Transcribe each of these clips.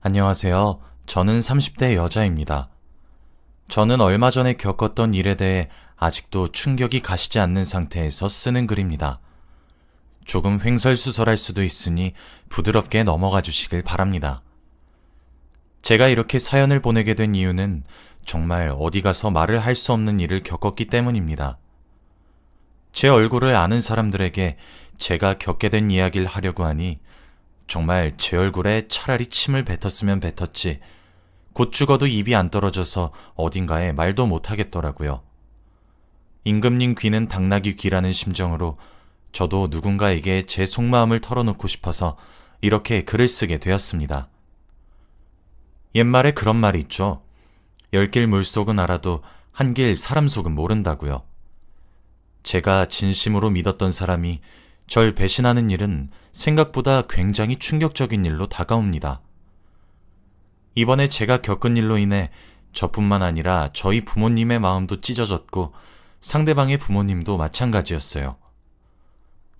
안녕하세요. 저는 30대 여자입니다. 저는 얼마 전에 겪었던 일에 대해 아직도 충격이 가시지 않는 상태에서 쓰는 글입니다. 조금 횡설수설할 수도 있으니 부드럽게 넘어가 주시길 바랍니다. 제가 이렇게 사연을 보내게 된 이유는 정말 어디 가서 말을 할 수 없는 일을 겪었기 때문입니다. 제 얼굴을 아는 사람들에게 제가 겪게 된 이야기를 하려고 하니 정말 제 얼굴에 차라리 침을 뱉었으면 뱉었지 곧 죽어도 입이 안 떨어져서 어딘가에 말도 못하겠더라고요. 임금님 귀는 당나귀 귀라는 심정으로 저도 누군가에게 제 속마음을 털어놓고 싶어서 이렇게 글을 쓰게 되었습니다. 옛말에 그런 말이 있죠. 10길 물속은 알아도 한 길 사람 속은 모른다고요. 제가 진심으로 믿었던 사람이 절 배신하는 일은 생각보다 굉장히 충격적인 일로 다가옵니다. 이번에 제가 겪은 일로 인해 저뿐만 아니라 저희 부모님의 마음도 찢어졌고 상대방의 부모님도 마찬가지였어요.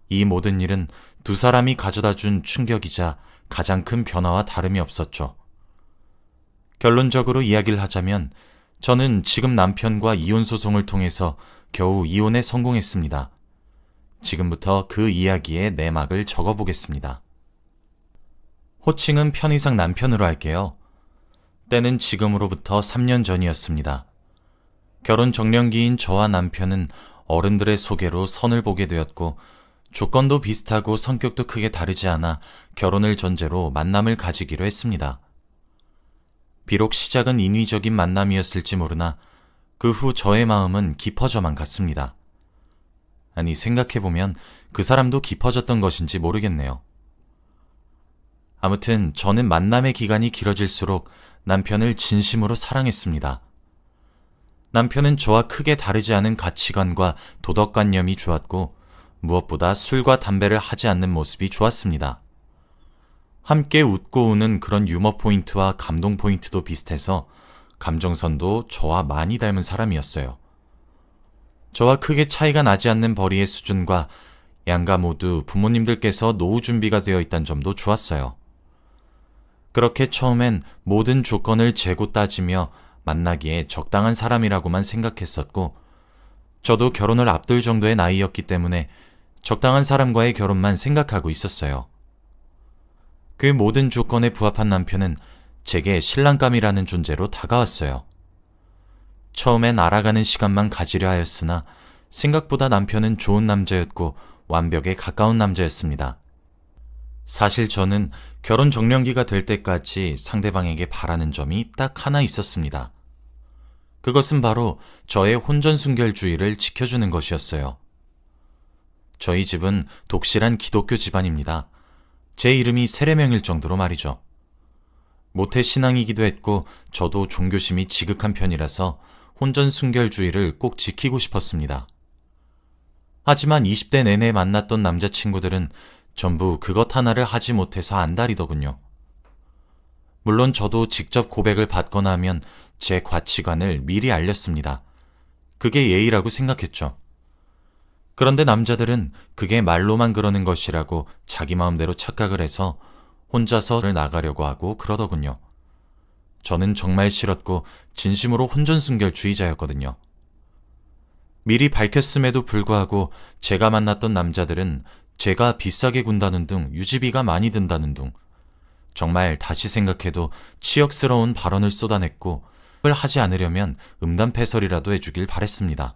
이 모든 일은 두 사람이 가져다 준 충격이자 가장 큰 변화와 다름이 없었죠. 결론적으로 이야기를 하자면 저는 지금 남편과 이혼 소송을 통해서 겨우 이혼에 성공했습니다. 지금부터 그 이야기의 내막을 적어보겠습니다. 호칭은 편의상 남편으로 할게요. 때는 지금으로부터 3년 전이었습니다. 결혼 정년기인 저와 남편은 어른들의 소개로 선을 보게 되었고 조건도 비슷하고 성격도 크게 다르지 않아 결혼을 전제로 만남을 가지기로 했습니다. 비록 시작은 인위적인 만남이었을지 모르나 그 후 저의 마음은 깊어져만 갔습니다. 아니, 생각해보면 그 사람도 깊어졌던 것인지 모르겠네요. 아무튼 저는 만남의 기간이 길어질수록 남편을 진심으로 사랑했습니다. 남편은 저와 크게 다르지 않은 가치관과 도덕관념이 좋았고 무엇보다 술과 담배를 하지 않는 모습이 좋았습니다. 함께 웃고 우는 그런 유머 포인트와 감동 포인트도 비슷해서 감정선도 저와 많이 닮은 사람이었어요. 저와 크게 차이가 나지 않는 벌이의 수준과 양가 모두 부모님들께서 노후 준비가 되어 있다는 점도 좋았어요. 그렇게 처음엔 모든 조건을 재고 따지며 만나기에 적당한 사람이라고만 생각했었고 저도 결혼을 앞둘 정도의 나이였기 때문에 적당한 사람과의 결혼만 생각하고 있었어요. 그 모든 조건에 부합한 남편은 제게 신랑감이라는 존재로 다가왔어요. 처음엔 알아가는 시간만 가지려 하였으나 생각보다 남편은 좋은 남자였고 완벽에 가까운 남자였습니다. 사실 저는 결혼 정년기가 될 때까지 상대방에게 바라는 점이 딱 하나 있었습니다. 그것은 바로 저의 혼전순결주의를 지켜주는 것이었어요. 저희 집은 독실한 기독교 집안입니다. 제 이름이 세례명일 정도로 말이죠. 모태 신앙이기도 했고 저도 종교심이 지극한 편이라서 혼전순결주의를 꼭 지키고 싶었습니다. 하지만 20대 내내 만났던 남자친구들은 전부 그것 하나를 하지 못해서 안달이더군요. 물론 저도 직접 고백을 받거나 하면 제 가치관을 미리 알렸습니다. 그게 예의라고 생각했죠. 그런데 남자들은 그게 말로만 그러는 것이라고 자기 마음대로 착각을 해서 혼자서 나가려고 하고 그러더군요. 저는 정말 싫었고 진심으로 혼전순결주의자였거든요. 미리 밝혔음에도 불구하고 제가 만났던 남자들은 제가 비싸게 군다는 등 유지비가 많이 든다는 등 정말 다시 생각해도 치욕스러운 발언을 쏟아냈고 그걸 하지 않으려면 음담패설이라도 해주길 바랬습니다.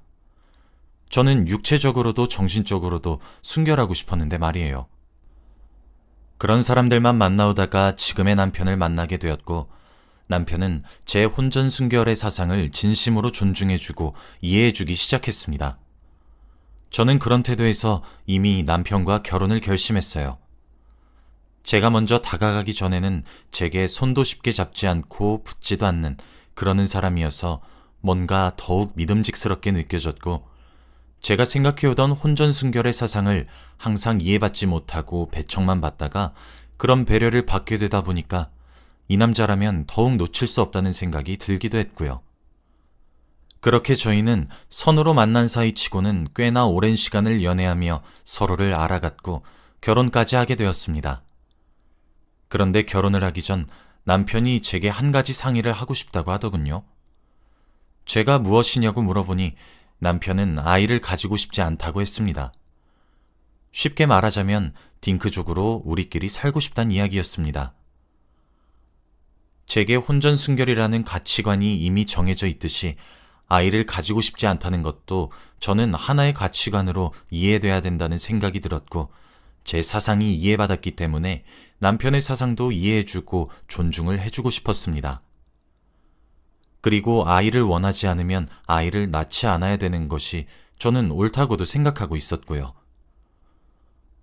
저는 육체적으로도 정신적으로도 순결하고 싶었는데 말이에요. 그런 사람들만 만나오다가 지금의 남편을 만나게 되었고 남편은 제 혼전순결의 사상을 진심으로 존중해주고 이해해주기 시작했습니다. 저는 그런 태도에서 이미 남편과 결혼을 결심했어요. 제가 먼저 다가가기 전에는 제게 손도 쉽게 잡지 않고 붙지도 않는 그러는 사람이어서 뭔가 더욱 믿음직스럽게 느껴졌고 제가 생각해오던 혼전순결의 사상을 항상 이해받지 못하고 배척만 받다가 그런 배려를 받게 되다 보니까 이 남자라면 더욱 놓칠 수 없다는 생각이 들기도 했고요. 그렇게 저희는 선으로 만난 사이치고는 꽤나 오랜 시간을 연애하며 서로를 알아갔고 결혼까지 하게 되었습니다. 그런데 결혼을 하기 전 남편이 제게 한 가지 상의를 하고 싶다고 하더군요. 제가 무엇이냐고 물어보니 남편은 아이를 가지고 싶지 않다고 했습니다. 쉽게 말하자면 딩크족으로 우리끼리 살고 싶단 이야기였습니다. 제게 혼전순결이라는 가치관이 이미 정해져 있듯이 아이를 가지고 싶지 않다는 것도 저는 하나의 가치관으로 이해돼야 된다는 생각이 들었고, 제 사상이 이해받았기 때문에 남편의 사상도 이해해주고 존중을 해주고 싶었습니다. 그리고 아이를 원하지 않으면 아이를 낳지 않아야 되는 것이 저는 옳다고도 생각하고 있었고요.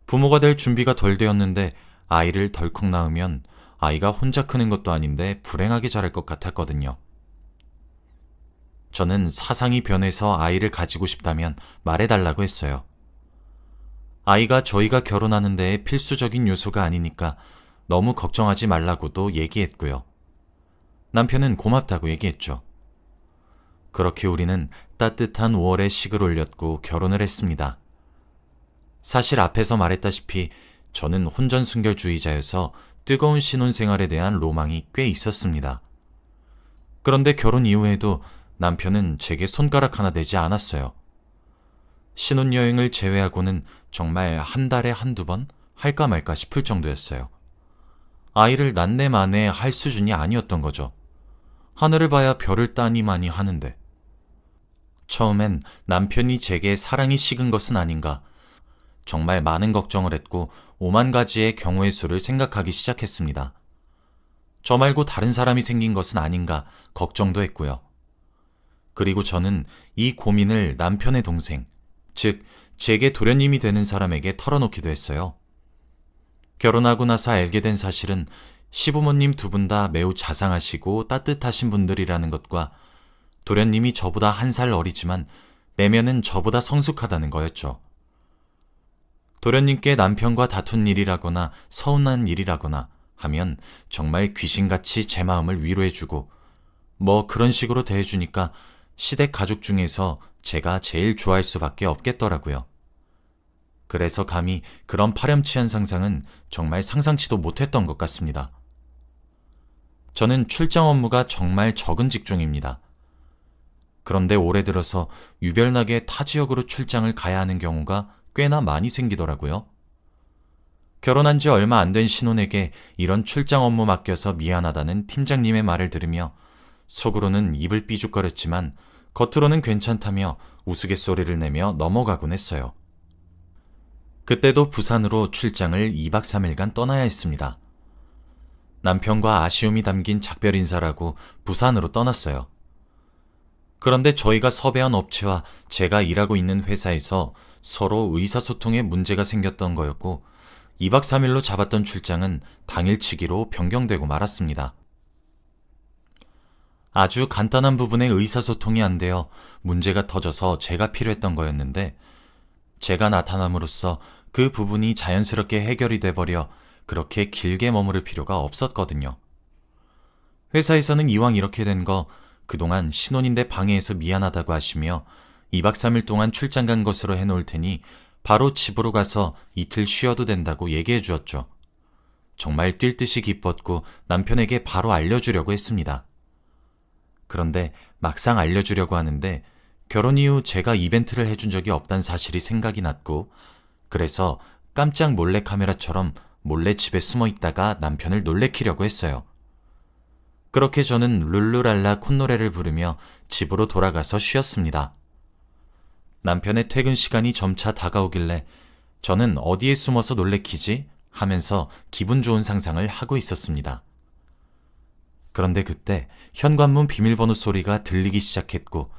부모가 될 준비가 덜 되었는데 아이를 덜컥 낳으면 아이가 혼자 크는 것도 아닌데 불행하게 자랄 것 같았거든요. 저는 사상이 변해서 아이를 가지고 싶다면 말해달라고 했어요. 아이가 저희가 결혼하는 데에 필수적인 요소가 아니니까 너무 걱정하지 말라고도 얘기했고요. 남편은 고맙다고 얘기했죠. 그렇게 우리는 따뜻한 5월에 식을 올렸고 결혼을 했습니다. 사실 앞에서 말했다시피 저는 혼전순결주의자여서 뜨거운 신혼생활에 대한 로망이 꽤 있었습니다. 그런데 결혼 이후에도 남편은 제게 손가락 하나 대지 않았어요. 신혼여행을 제외하고는 정말 한 달에 한두 번 할까 말까 싶을 정도였어요. 아이를 낳네 마네 할 수준이 아니었던 거죠. 하늘을 봐야 별을 따니마니 하는데. 처음엔 남편이 제게 사랑이 식은 것은 아닌가, 정말 많은 걱정을 했고 5만 가지의 경우의 수를 생각하기 시작했습니다. 저 말고 다른 사람이 생긴 것은 아닌가 걱정도 했고요. 그리고 저는 이 고민을 남편의 동생, 즉 제게 도련님이 되는 사람에게 털어놓기도 했어요. 결혼하고 나서 알게 된 사실은 시부모님 두 분 다 매우 자상하시고 따뜻하신 분들이라는 것과 도련님이 저보다 한 살 어리지만 내면은 저보다 성숙하다는 거였죠. 도련님께 남편과 다툰 일이라거나 서운한 일이라거나 하면 정말 귀신같이 제 마음을 위로해주고 뭐 그런 식으로 대해주니까 시댁 가족 중에서 제가 제일 좋아할 수밖에 없겠더라고요. 그래서 감히 그런 파렴치한 상상은 정말 상상치도 못했던 것 같습니다. 저는 출장 업무가 정말 적은 직종입니다. 그런데 올해 들어서 유별나게 타 지역으로 출장을 가야 하는 경우가 꽤나 많이 생기더라고요. 결혼한 지 얼마 안 된 신혼에게 이런 출장 업무 맡겨서 미안하다는 팀장님의 말을 들으며 속으로는 입을 삐죽거렸지만 겉으로는 괜찮다며 우스갯소리를 내며 넘어가곤 했어요. 그때도 부산으로 출장을 2박 3일간 떠나야 했습니다. 남편과 아쉬움이 담긴 작별 인사라고 부산으로 떠났어요. 그런데 저희가 섭외한 업체와 제가 일하고 있는 회사에서 서로 의사소통에 문제가 생겼던 거였고 2박 3일로 잡았던 출장은 당일치기로 변경되고 말았습니다. 아주 간단한 부분의 의사소통이 안 되어 문제가 터져서 제가 필요했던 거였는데 제가 나타남으로써 그 부분이 자연스럽게 해결이 돼버려 그렇게 길게 머무를 필요가 없었거든요. 회사에서는 이왕 이렇게 된 거 그동안 신혼인데 방해해서 미안하다고 하시며 2박 3일 동안 출장 간 것으로 해놓을 테니 바로 집으로 가서 이틀 쉬어도 된다고 얘기해 주었죠. 정말 뛸 듯이 기뻤고 남편에게 바로 알려주려고 했습니다. 그런데 막상 알려주려고 하는데 결혼 이후 제가 이벤트를 해준 적이 없다는 사실이 생각이 났고 그래서 깜짝 몰래카메라처럼 몰래 집에 숨어 있다가 남편을 놀래키려고 했어요. 그렇게 저는 룰루랄라 콧노래를 부르며 집으로 돌아가서 쉬었습니다. 남편의 퇴근 시간이 점차 다가오길래 저는 어디에 숨어서 놀래키지? 하면서 기분 좋은 상상을 하고 있었습니다. 그런데 그때 현관문 비밀번호 소리가 들리기 시작했고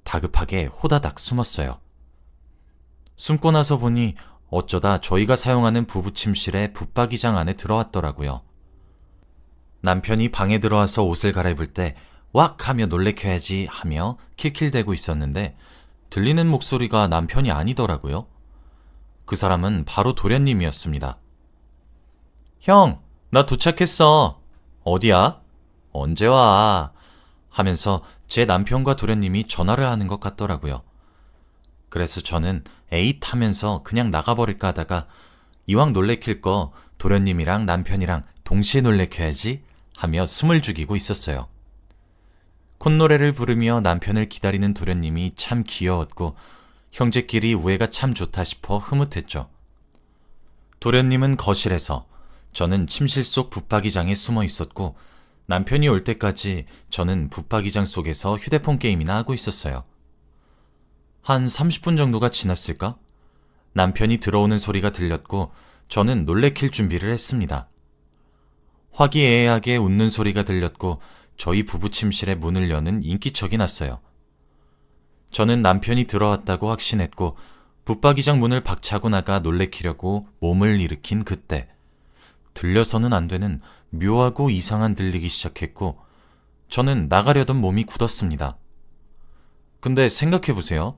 다급하게 호다닥 숨었어요. 숨고 나서 보니 어쩌다 저희가 사용하는 부부 침실의 붙박이장 안에 들어왔더라고요. 남편이 방에 들어와서 옷을 갈아입을 때 왁 하며 놀래켜야지 하며 킬킬대고 있었는데 들리는 목소리가 남편이 아니더라고요. 그 사람은 바로 도련님이었습니다. 형, 나 도착했어. 어디야? 언제 와? 하면서 제 남편과 도련님이 전화를 하는 것 같더라고요. 그래서 저는 에잇 하면서 그냥 나가버릴까 하다가 이왕 놀래킬 거 도련님이랑 남편이랑 동시에 놀래켜야지 하며 숨을 죽이고 있었어요. 콧노래를 부르며 남편을 기다리는 도련님이 참 귀여웠고 형제끼리 우애가 참 좋다 싶어 흐뭇했죠. 도련님은 거실에서, 저는 침실 속 붙박이장에 숨어 있었고 남편이 올 때까지 저는 붙박이장 속에서 휴대폰 게임이나 하고 있었어요. 한 30분 정도가 지났을까? 남편이 들어오는 소리가 들렸고 저는 놀래킬 준비를 했습니다. 화기애애하게 웃는 소리가 들렸고 저희 부부 침실의 문을 여는 인기척이 났어요. 저는 남편이 들어왔다고 확신했고 붙박이장 문을 박차고 나가 놀래키려고 몸을 일으킨 그때 들려서는 안 되는 묘하고 이상한 들리기 시작했고 저는 나가려던 몸이 굳었습니다. 근데 생각해보세요.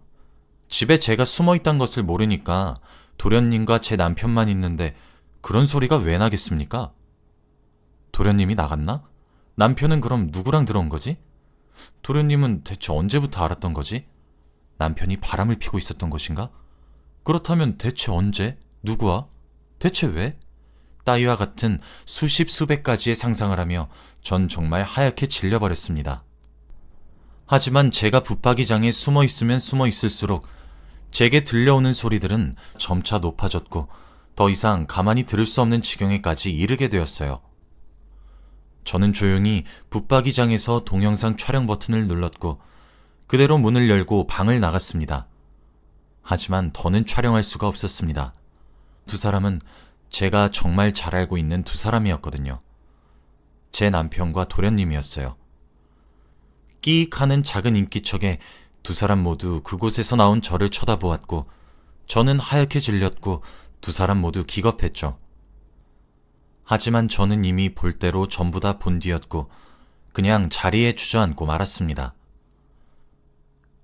집에 제가 숨어 있단 것을 모르니까 도련님과 제 남편만 있는데 그런 소리가 왜 나겠습니까? 도련님이 나갔나? 남편은 그럼 누구랑 들어온 거지? 도련님은 대체 언제부터 알았던 거지? 남편이 바람을 피고 있었던 것인가? 그렇다면 대체 언제? 누구와? 대체 왜? 따위와 같은 수십 수백 가지의 상상을 하며 전 정말 하얗게 질려버렸습니다. 하지만 제가 붙박이장에 숨어 있으면 숨어 있을수록 제게 들려오는 소리들은 점차 높아졌고 더 이상 가만히 들을 수 없는 지경에까지 이르게 되었어요. 저는 조용히 붙박이장에서 동영상 촬영 버튼을 눌렀고 그대로 문을 열고 방을 나갔습니다. 하지만 더는 촬영할 수가 없었습니다. 두 사람은 제가 정말 잘 알고 있는 두 사람이었거든요. 제 남편과 도련님이었어요. 끼익 하는 작은 인기척에 두 사람 모두 그곳에서 나온 저를 쳐다보았고 저는 하얗게 질렸고 두 사람 모두 기겁했죠. 하지만 저는 이미 볼 대로 전부 다 본 뒤였고 그냥 자리에 주저앉고 말았습니다.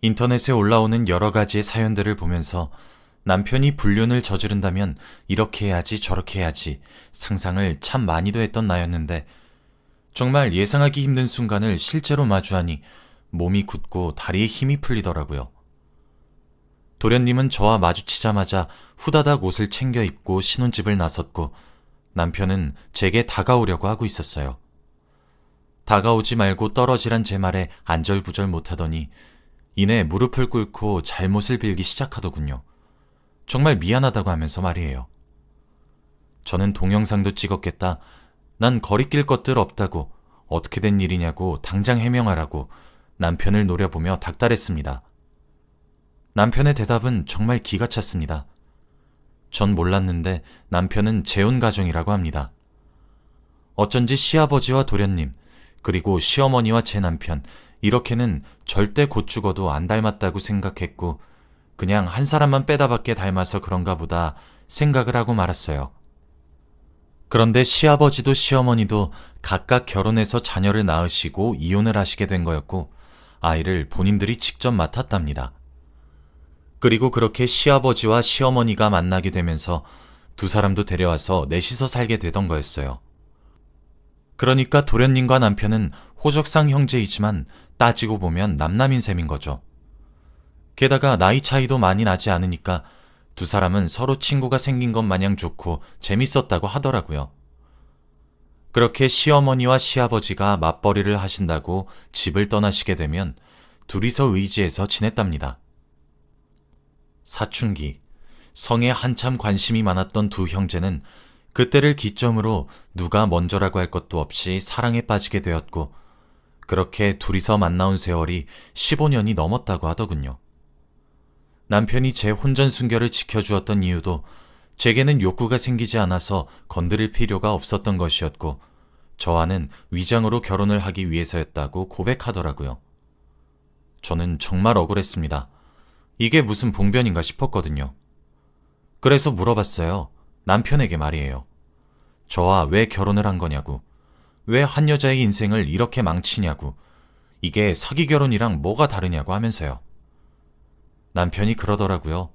인터넷에 올라오는 여러 가지의 사연들을 보면서 남편이 불륜을 저지른다면 이렇게 해야지 저렇게 해야지 상상을 참 많이도 했던 나였는데 정말 예상하기 힘든 순간을 실제로 마주하니 몸이 굳고 다리에 힘이 풀리더라고요. 도련님은 저와 마주치자마자 후다닥 옷을 챙겨 입고 신혼집을 나섰고 남편은 제게 다가오려고 하고 있었어요. 다가오지 말고 떨어지란 제 말에 안절부절 못하더니 이내 무릎을 꿇고 잘못을 빌기 시작하더군요. 정말 미안하다고 하면서 말이에요. 저는 동영상도 찍었겠다. 난 거리낄 것들 없다고, 어떻게 된 일이냐고 당장 해명하라고 남편을 노려보며 닥달했습니다. 남편의 대답은 정말 기가 찼습니다. 전 몰랐는데 남편은 재혼 가정이라고 합니다. 어쩐지 시아버지와 도련님, 그리고 시어머니와 제 남편, 이렇게는 절대 곧 죽어도 안 닮았다고 생각했고 그냥 한 사람만 빼다밖에 닮아서 그런가 보다 생각을 하고 말았어요. 그런데 시아버지도 시어머니도 각각 결혼해서 자녀를 낳으시고 이혼을 하시게 된 거였고 아이를 본인들이 직접 맡았답니다. 그리고 그렇게 시아버지와 시어머니가 만나게 되면서 두 사람도 데려와서 넷이서 살게 되던 거였어요. 그러니까 도련님과 남편은 호적상 형제이지만 따지고 보면 남남인 셈인 거죠. 게다가 나이 차이도 많이 나지 않으니까 두 사람은 서로 친구가 생긴 것 마냥 좋고 재밌었다고 하더라고요. 그렇게 시어머니와 시아버지가 맞벌이를 하신다고 집을 떠나시게 되면 둘이서 의지해서 지냈답니다. 사춘기, 성에 한참 관심이 많았던 두 형제는 그때를 기점으로 누가 먼저라고 할 것도 없이 사랑에 빠지게 되었고 그렇게 둘이서 만나온 세월이 15년이 넘었다고 하더군요. 남편이 제 혼전순결을 지켜주었던 이유도 제게는 욕구가 생기지 않아서 건드릴 필요가 없었던 것이었고 저와는 위장으로 결혼을 하기 위해서였다고 고백하더라고요. 저는 정말 억울했습니다. 이게 무슨 봉변인가 싶었거든요. 그래서 물어봤어요. 남편에게 말이에요. 저와 왜 결혼을 한 거냐고. 왜 한 여자의 인생을 이렇게 망치냐고. 이게 사기 결혼이랑 뭐가 다르냐고 하면서요. 남편이 그러더라고요.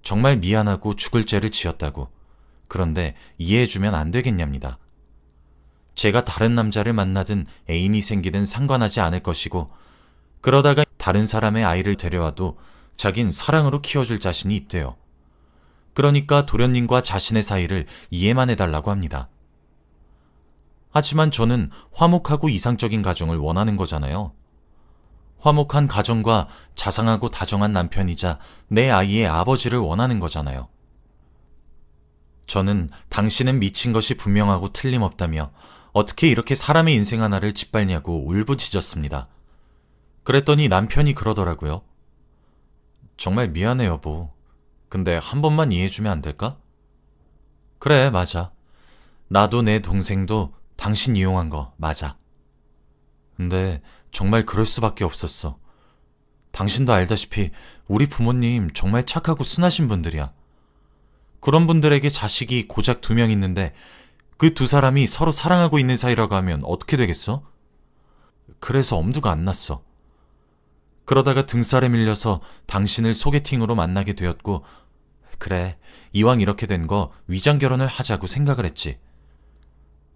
정말 미안하고 죽을 죄를 지었다고. 그런데 이해해주면 안 되겠냐입니다. 제가 다른 남자를 만나든 애인이 생기든 상관하지 않을 것이고 그러다가 다른 사람의 아이를 데려와도 자긴 사랑으로 키워줄 자신이 있대요. 그러니까 도련님과 자신의 사이를 이해만 해달라고 합니다. 하지만 저는 화목하고 이상적인 가정을 원하는 거잖아요. 화목한 가정과 자상하고 다정한 남편이자 내 아이의 아버지를 원하는 거잖아요. 저는 당신은 미친 것이 분명하고 틀림없다며 어떻게 이렇게 사람의 인생 하나를 짓밟냐고 울부짖었습니다. 그랬더니 남편이 그러더라고요. 정말 미안해 여보. 근데 한 번만 이해해주면 안 될까? 그래, 맞아. 나도 내 동생도 당신 이용한 거 맞아. 근데 정말 그럴 수밖에 없었어. 당신도 알다시피 우리 부모님 정말 착하고 순하신 분들이야. 그런 분들에게 자식이 고작 2명 있는데 그 2사람이 서로 사랑하고 있는 사이라고 하면 어떻게 되겠어? 그래서 엄두가 안 났어. 그러다가 등살에 밀려서 당신을 소개팅으로 만나게 되었고, 그래, 이왕 이렇게 된 거 위장 결혼을 하자고 생각을 했지.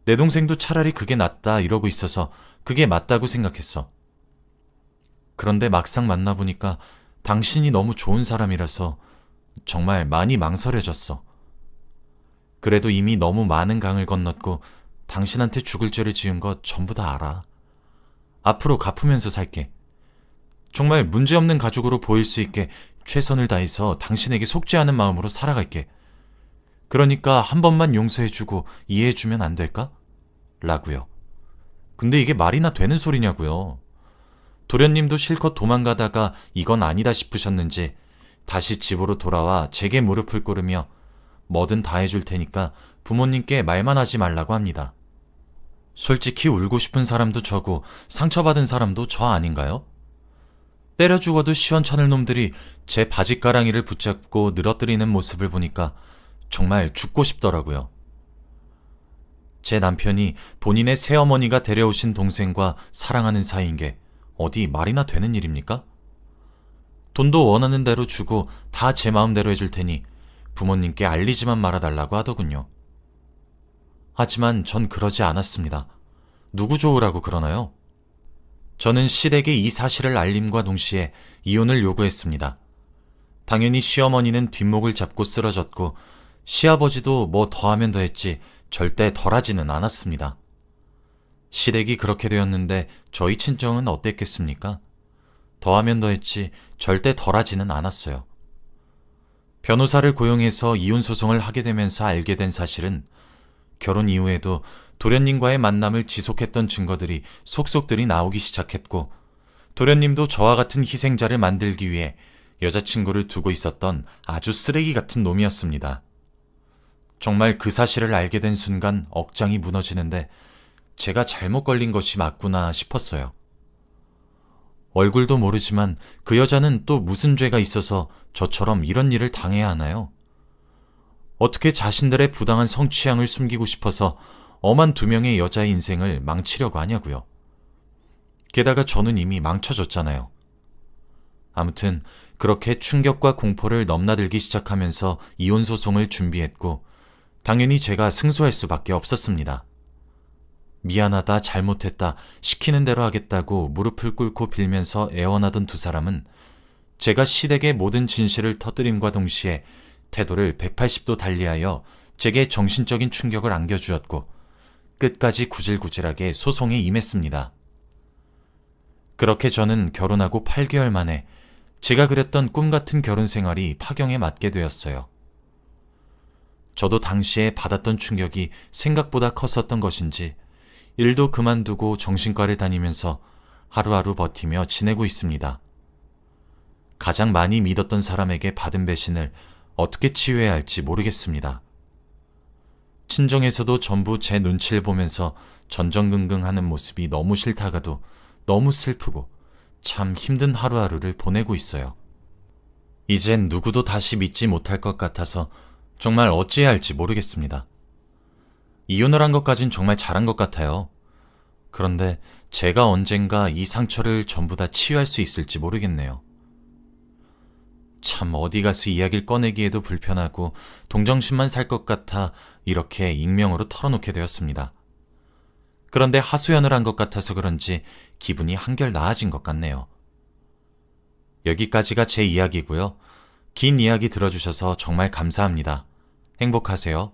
내 동생도 차라리 그게 낫다 이러고 있어서 그게 맞다고 생각했어. 그런데 막상 만나보니까 당신이 너무 좋은 사람이라서 정말 많이 망설여졌어. 그래도 이미 너무 많은 강을 건넜고 당신한테 죽을 죄를 지은 거 전부 다 알아. 앞으로 갚으면서 살게. 정말 문제없는 가족으로 보일 수 있게 최선을 다해서 당신에게 속지 않은 마음으로 살아갈게. 그러니까 한 번만 용서해주고 이해해주면 안 될까? 라고요. 근데 이게 말이나 되는 소리냐고요. 도련님도 실컷 도망가다가 이건 아니다 싶으셨는지 다시 집으로 돌아와 제게 무릎을 꿇으며 뭐든 다 해줄 테니까 부모님께 말만 하지 말라고 합니다. 솔직히 울고 싶은 사람도 저고 상처받은 사람도 저 아닌가요? 때려 죽어도 시원찮을 놈들이 제 바짓가랑이를 붙잡고 늘어뜨리는 모습을 보니까 정말 죽고 싶더라고요. 제 남편이 본인의 새어머니가 데려오신 동생과 사랑하는 사이인 게 어디 말이나 되는 일입니까? 돈도 원하는 대로 주고 다 제 마음대로 해줄 테니 부모님께 알리지만 말아달라고 하더군요. 하지만 전 그러지 않았습니다. 누구 좋으라고 그러나요? 저는 시댁에 이 사실을 알림과 동시에 이혼을 요구했습니다. 당연히 시어머니는 뒷목을 잡고 쓰러졌고 시아버지도 뭐 더하면 더했지 절대 덜하지는 않았습니다. 시댁이 그렇게 되었는데 저희 친정은 어땠겠습니까? 더하면 더했지 절대 덜하지는 않았어요. 변호사를 고용해서 이혼소송을 하게 되면서 알게 된 사실은 결혼 이후에도 도련님과의 만남을 지속했던 증거들이 속속들이 나오기 시작했고 도련님도 저와 같은 희생자를 만들기 위해 여자친구를 두고 있었던 아주 쓰레기 같은 놈이었습니다. 정말 그 사실을 알게 된 순간 억장이 무너지는데 제가 잘못 걸린 것이 맞구나 싶었어요. 얼굴도 모르지만 그 여자는 또 무슨 죄가 있어서 저처럼 이런 일을 당해야 하나요? 어떻게 자신들의 부당한 성취향을 숨기고 싶어서 엄한 2명의 여자의 인생을 망치려고 하냐고요. 게다가 저는 이미 망쳐졌잖아요. 아무튼 그렇게 충격과 공포를 넘나들기 시작하면서 이혼소송을 준비했고 당연히 제가 승소할 수밖에 없었습니다. 미안하다, 잘못했다, 시키는 대로 하겠다고 무릎을 꿇고 빌면서 애원하던 2사람은 제가 시댁의 모든 진실을 터뜨림과 동시에 태도를 180도 달리하여 제게 정신적인 충격을 안겨주었고 끝까지 구질구질하게 소송에 임했습니다. 그렇게 저는 결혼하고 8개월 만에 제가 그렸던 꿈같은 결혼 생활이 파경에 맞게 되었어요. 저도 당시에 받았던 충격이 생각보다 컸었던 것인지 일도 그만두고 정신과를 다니면서 하루하루 버티며 지내고 있습니다. 가장 많이 믿었던 사람에게 받은 배신을 어떻게 치유해야 할지 모르겠습니다. 친정에서도 전부 제 눈치를 보면서 전전긍긍하는 모습이 너무 싫다가도 너무 슬프고 참 힘든 하루하루를 보내고 있어요. 이젠 누구도 다시 믿지 못할 것 같아서 정말 어찌해야 할지 모르겠습니다. 이혼을 한 것까진 정말 잘한 것 같아요. 그런데 제가 언젠가 이 상처를 전부 다 치유할 수 있을지 모르겠네요. 참 어디 가서 이야기를 꺼내기에도 불편하고 동정심만 살 것 같아 이렇게 익명으로 털어놓게 되었습니다. 그런데 하소연을 한 것 같아서 그런지 기분이 한결 나아진 것 같네요. 여기까지가 제 이야기고요. 긴 이야기 들어주셔서 정말 감사합니다. 행복하세요.